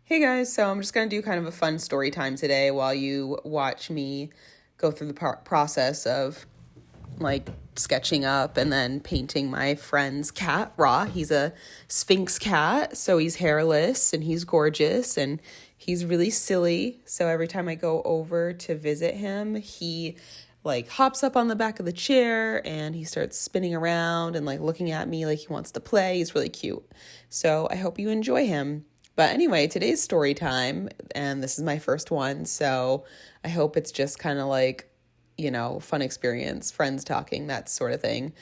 Hey guys, so I'm just going to do kind of a fun story time today while you watch me go through the process of like sketching up and then painting my friend's cat, Ra. He's a Sphinx cat, so he's hairless and he's gorgeous and he's really silly. So every time I go over to visit him, he like hops up on the back of the chair and he starts spinning around and like looking at me like he wants to play. He's really cute. So I hope you enjoy him. But anyway, today's story time, and this is my first one, so I hope it's just kind of like, fun experience, friends talking, that sort of thing,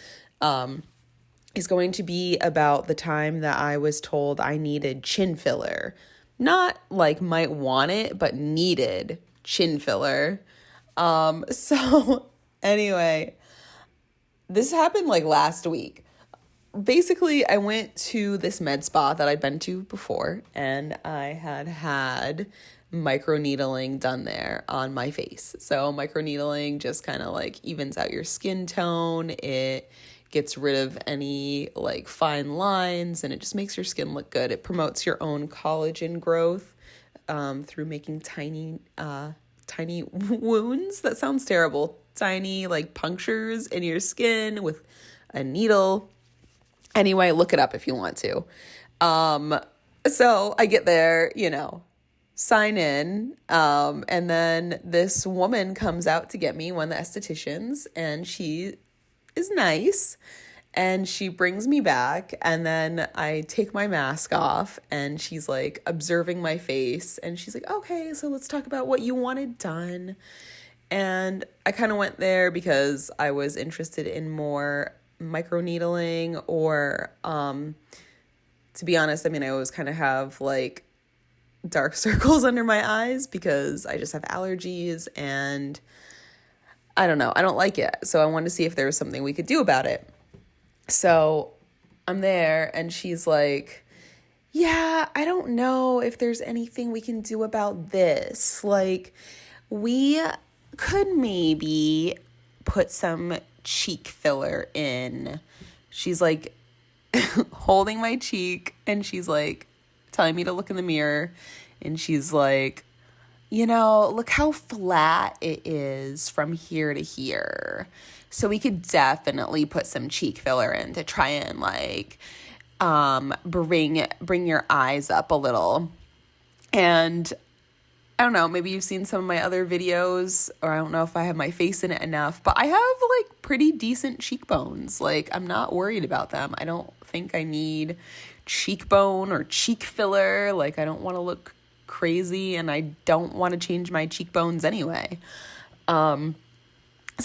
is going to be about the time that I was told I needed chin filler. Not like might want it, but needed chin filler. So anyway, this happened like last week. Basically, I went to this med spa that I'd been to before, and I had microneedling done there on my face. So microneedling just kind of like evens out your skin tone. It gets rid of any like fine lines, and it just makes your skin look good. It promotes your own collagen growth through making tiny wounds. That sounds terrible. Tiny like punctures in your skin with a needle. Anyway, look it up if you want to. So I get there, sign in. And then this woman comes out to get me, one of the estheticians, and she is nice. And she brings me back, and then I take my mask off, and she's like observing my face. And she's like, okay, so let's talk about what you wanted done. And I kind of went there because I was interested in more microneedling or to be honest, I always kind of have like dark circles under my eyes because I just have allergies and I don't know, I don't like it. So I wanted to see if there was something we could do about it. So I'm there and she's like, yeah, I don't know if there's anything we can do about this. Like, we could maybe put some cheek filler in. She's like holding my cheek and she's like telling me to look in the mirror and she's like, look how flat it is from here to here. So we could definitely put some cheek filler in to try and like bring your eyes up a little. And I don't know, maybe you've seen some of my other videos, or I don't know if I have my face in it enough, but I have like pretty decent cheekbones. Like, I'm not worried about them. I don't think I need cheekbone or cheek filler. Like, I don't want to look crazy and I don't want to change my cheekbones anyway. So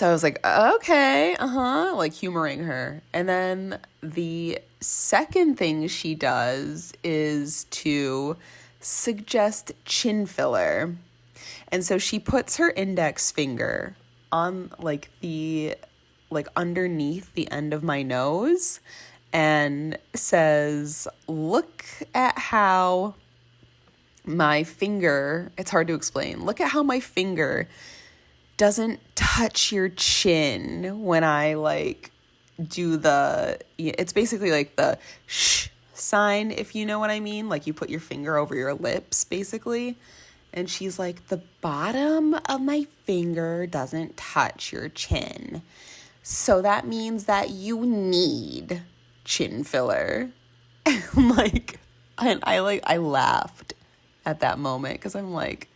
I was like, okay, like humoring her. And then the second thing she does is to suggest chin filler. And so she puts her index finger on like underneath the end of my nose and says, look at how my finger, it's hard to explain. Look at how my finger doesn't touch your chin when I like do it's basically like the shh sign, if you know what I mean. Like, you put your finger over your lips basically. And she's like, the bottom of my finger doesn't touch your chin, so that means that you need chin filler. And I laughed at that moment because I'm like,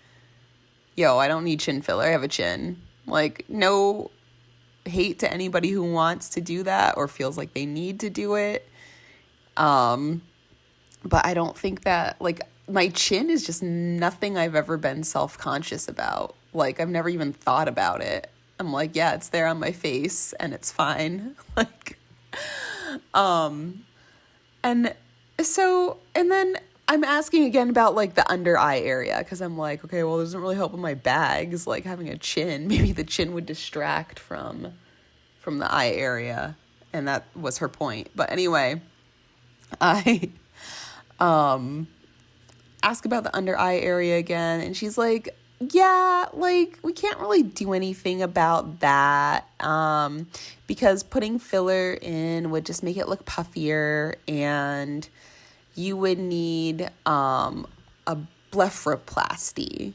yo, I don't need chin filler. I have a chin. Like, no hate to anybody who wants to do that or feels like they need to do it. But I don't think that, like, my chin is just nothing I've ever been self-conscious about. Like, I've never even thought about it. I'm like, yeah, it's there on my face and it's fine. Like, and then I'm asking again about like the under eye area. 'Cause I'm like, okay, well, it doesn't really help with my bags. Like, having a chin, maybe the chin would distract from the eye area. And that was her point. But anyway, I ask about the under eye area again, and she's like, yeah, like, we can't really do anything about that because putting filler in would just make it look puffier, and you would need a blepharoplasty.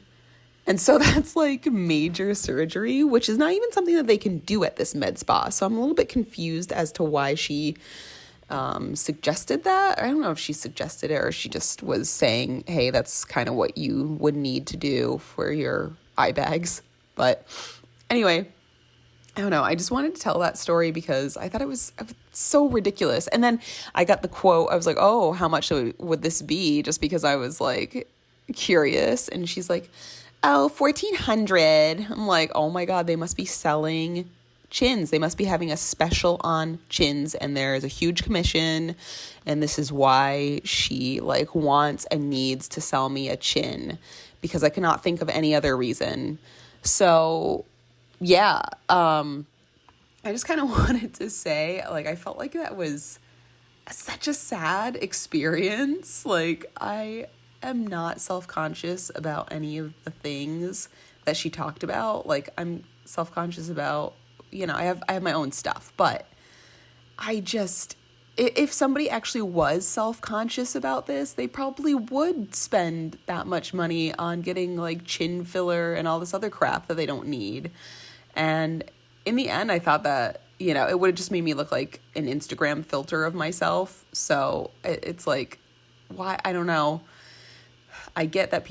And so that's like major surgery, which is not even something that they can do at this med spa. So I'm a little bit confused as to why she suggested that. I don't know if she suggested it or she just was saying, hey, that's kind of what you would need to do for your eye bags. But anyway, I don't know. I just wanted to tell that story because I thought it was so ridiculous. And then I got the quote. I was like, oh, how much would this be? Just because I was like curious. And she's like, oh, $1,400. I'm like, oh my God, they must be selling chins. They must be having a special on chins, and there is a huge commission, and this is why she like wants and needs to sell me a chin, because I cannot think of any other reason. So yeah, I just kind of wanted to say, like, I felt like that was such a sad experience. Like, I am not self-conscious about any of the things that she talked about. Like, I'm self-conscious about, you know, I have my own stuff, but I just, if somebody actually was self-conscious about this, they probably would spend that much money on getting like chin filler and all this other crap that they don't need. And in the end, I thought that, you know, it would have just made me look like an Instagram filter of myself. So it's like, why? I don't know. I get that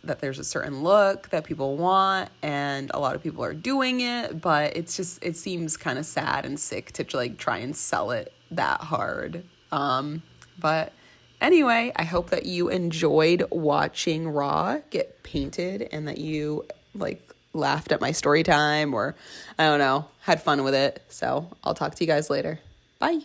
that there's a certain look that people want, and a lot of people are doing it, but it seems kind of sad and sick to like try and sell it that hard. But anyway, I hope that you enjoyed watching Raw get painted and that you like laughed at my story time, or I don't know, had fun with it. So I'll talk to you guys later. Bye.